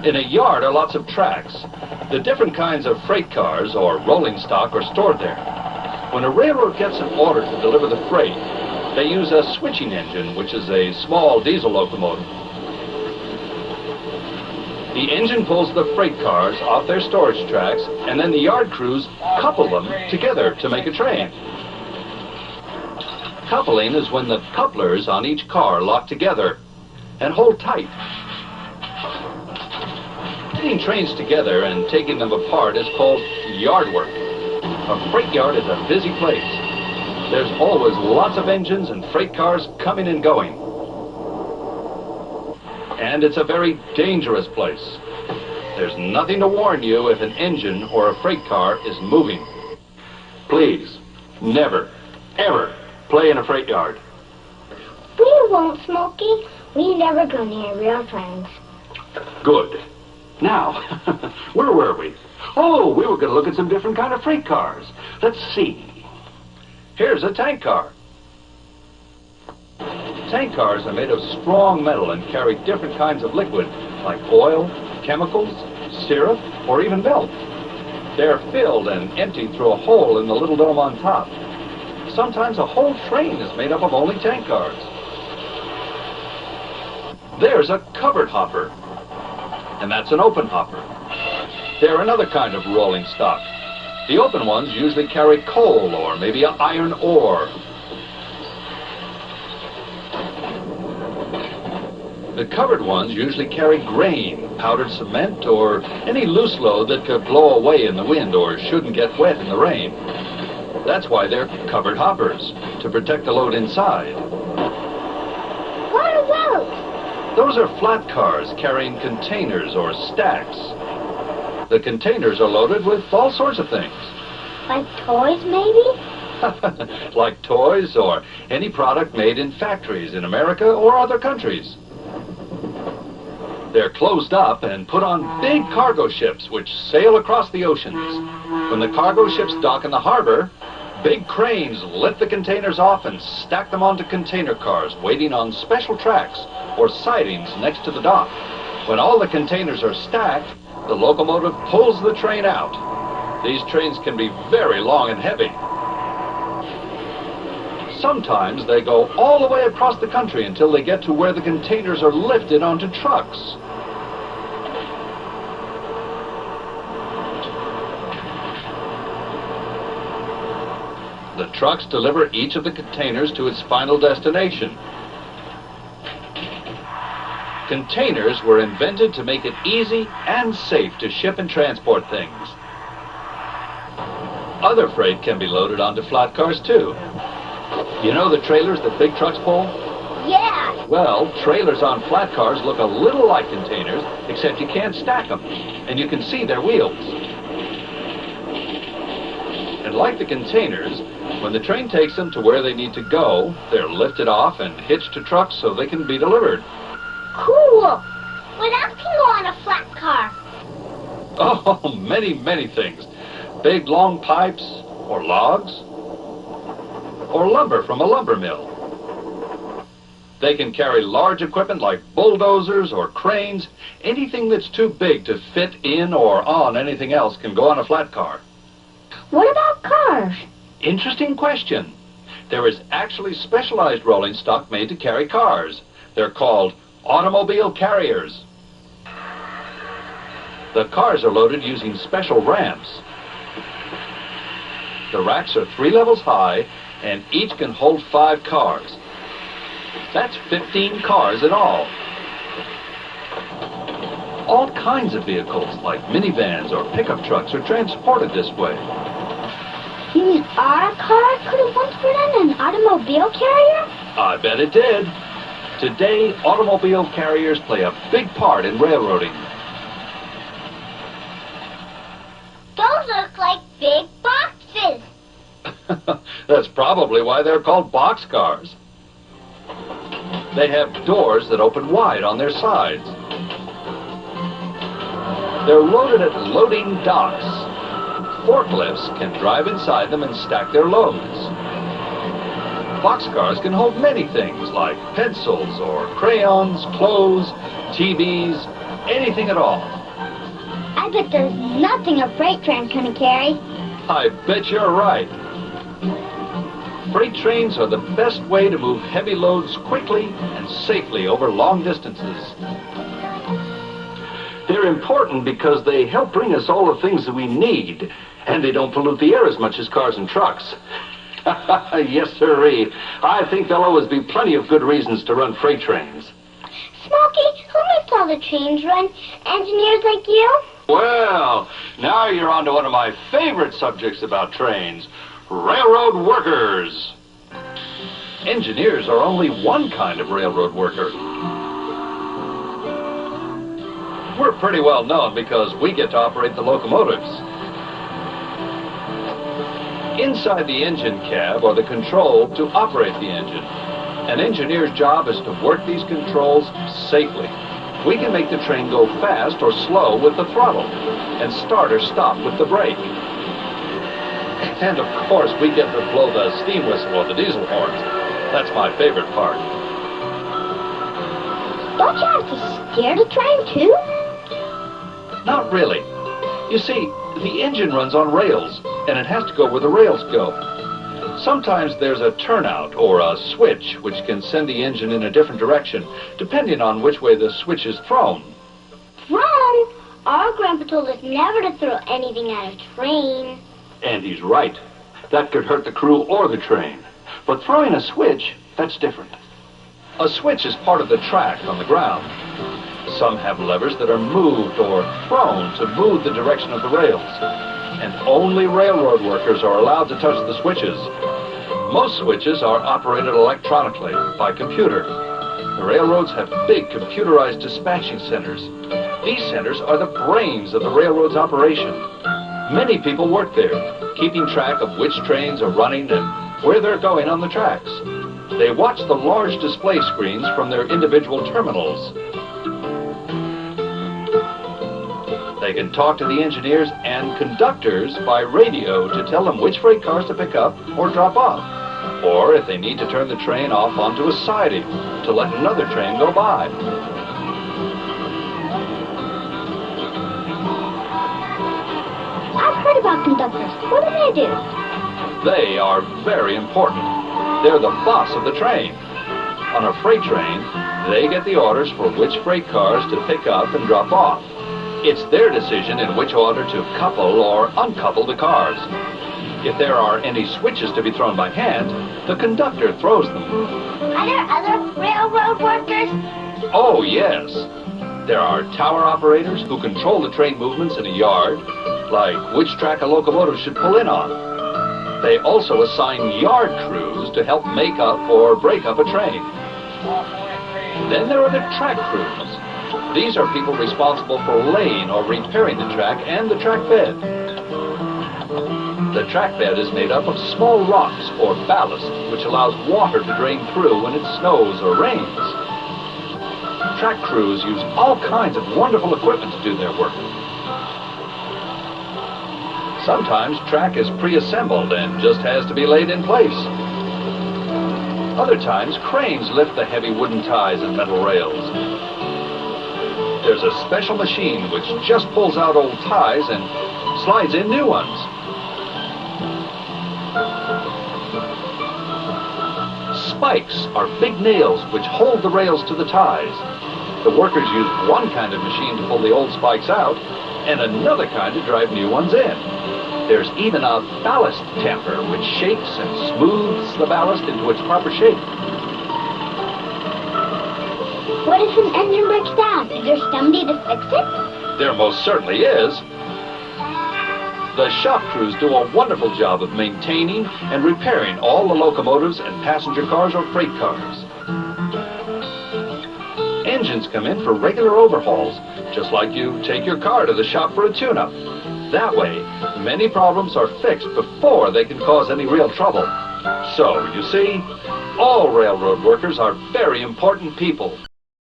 In a yard are lots of tracks. The different kinds of freight cars or rolling stock are stored there. When a railroad gets an order to deliver the freight, they use a switching engine, which is a small diesel locomotive. The engine pulls the freight cars off their storage tracks, and then the yard crews couple them together to make a train. Coupling is when the couplers on each car lock together and hold tight. Putting trains together and taking them apart is called yard work. A freight yard is a busy place. There's always lots of engines and freight cars coming and going. And it's a very dangerous place. There's nothing to warn you if an engine or a freight car is moving. Please, never, ever play in a freight yard. We won't, Smokey. We never go near real trains. Good. Now, where were we? Oh, we were going to look at some different kind of freight cars. Let's see. Here's a tank car. Tank cars are made of strong metal and carry different kinds of liquid, like oil, chemicals, syrup, or even milk. They're filled and emptied through a hole in the little dome on top. Sometimes a whole train is made up of only tank cars. There's a covered hopper, and that's an open hopper. They're another kind of rolling stock. The open ones usually carry coal or maybe an iron ore. The covered ones usually carry grain, powdered cement, or any loose load that could blow away in the wind or shouldn't get wet in the rain. That's why they're covered hoppers, to protect the load inside. What are those? Those are flat cars carrying containers or stacks. The containers are loaded with all sorts of things. Like toys, maybe? Like toys or any product made in factories in America or other countries. They're closed up and put on big cargo ships which sail across the oceans. When the cargo ships dock in the harbor, big cranes lift the containers off and stack them onto container cars waiting on special tracks or sidings next to the dock. When all the containers are stacked, the locomotive pulls the train out. These trains can be very long and heavy. Sometimes they go all the way across the country until they get to where the containers are lifted onto trucks. The trucks deliver each of the containers to its final destination. Containers were invented to make it easy and safe to ship and transport things. Other freight can be loaded onto flat cars too. You know the trailers that big trucks pull? Yeah. Well, trailers on flat cars look a little like containers, except you can't stack them, and you can see their wheels. And like the containers, when the train takes them to where they need to go, they're lifted off and hitched to trucks so they can be delivered. Cool. What else can go on a flat car? Oh, many, many things. Big, long pipes, or logs, or lumber from a lumber mill. They can carry large equipment like bulldozers or cranes. Anything that's too big to fit in or on anything else can go on a flat car. What about cars? Interesting question. There is actually specialized rolling stock made to carry cars. They're called automobile carriers. The cars are loaded using special ramps. The racks are 3 levels high, and each can hold 5 cars. That's 15 cars in all. All kinds of vehicles, like minivans or pickup trucks, are transported this way. You mean our car could have once been in an automobile carrier? I bet it did. Today, automobile carriers play a big part in railroading. Those look like big boxes. That's probably why they're called boxcars. They have doors that open wide on their sides. They're loaded at loading docks. Forklifts can drive inside them and stack their loads. Boxcars can hold many things like pencils or crayons, clothes, TVs, anything at all. I bet there's nothing a freight train couldn't carry. I bet you're right. Freight trains are the best way to move heavy loads quickly and safely over long distances. They're important because they help bring us all the things that we need, and they don't pollute the air as much as cars and trucks. Yes, sirree. I think there'll always be plenty of good reasons to run freight trains. Smokey, who makes all the trains run? Engineers like you? Well, now you're on to one of my favorite subjects about trains. Railroad workers. Engineers are only one kind of railroad worker. We're pretty well known because we get to operate the locomotives. Inside the engine cab are the controls to operate the engine. An engineer's job is to work these controls safely. We can make the train go fast or slow with the throttle, and start or stop with the brake. And of course, we get to blow the steam whistle or the diesel horns. That's my favorite part. Don't you have to steer the train, too? Not really. You see, the engine runs on rails, and it has to go where the rails go. Sometimes there's a turnout or a switch which can send the engine in a different direction, depending on which way the switch is thrown. Thrown? Our grandpa told us never to throw anything at a train. And he's right. That could hurt the crew or the train. But throwing a switch, that's different. A switch is part of the track on the ground. Some have levers that are moved or thrown to move the direction of the rails. And only railroad workers are allowed to touch the switches. Most switches are operated electronically by computer. The railroads have big computerized dispatching centers. These centers are the brains of the railroad's operation. Many people work there, keeping track of which trains are running and where they're going on the tracks. They watch the large display screens from their individual terminals. They can talk to the engineers and conductors by radio to tell them which freight cars to pick up or drop off. Or if they need to turn the train off onto a siding to let another train go by. I've heard about conductors. What do they do? They are very important. They're the boss of the train. On a freight train, they get the orders for which freight cars to pick up and drop off. It's their decision in which order to couple or uncouple the cars. If there are any switches to be thrown by hand, the conductor throws them. Are there other railroad workers? Oh, yes. There are tower operators who control the train movements in a yard, like which track a locomotive should pull in on. They also assign yard crews to help make up or break up a train. Then there are the track crews. These are people responsible for laying or repairing the track and the track bed. The track bed is made up of small rocks or ballast, which allows water to drain through when it snows or rains. Track crews use all kinds of wonderful equipment to do their work. Sometimes track is pre-assembled and just has to be laid in place. Other times, cranes lift the heavy wooden ties and metal rails. There's a special machine which just pulls out old ties and slides in new ones. Spikes are big nails which hold the rails to the ties. The workers use one kind of machine to pull the old spikes out and another kind to drive new ones in. There's even a ballast tamper which shakes and smooths the ballast into its proper shape. What if an engine breaks down? Is there somebody to fix it? There most certainly is. The shop crews do a wonderful job of maintaining and repairing all the locomotives and passenger cars or freight cars. Engines come in for regular overhauls, just like you take your car to the shop for a tune-up. That way, many problems are fixed before they can cause any real trouble. So, you see, all railroad workers are very important people.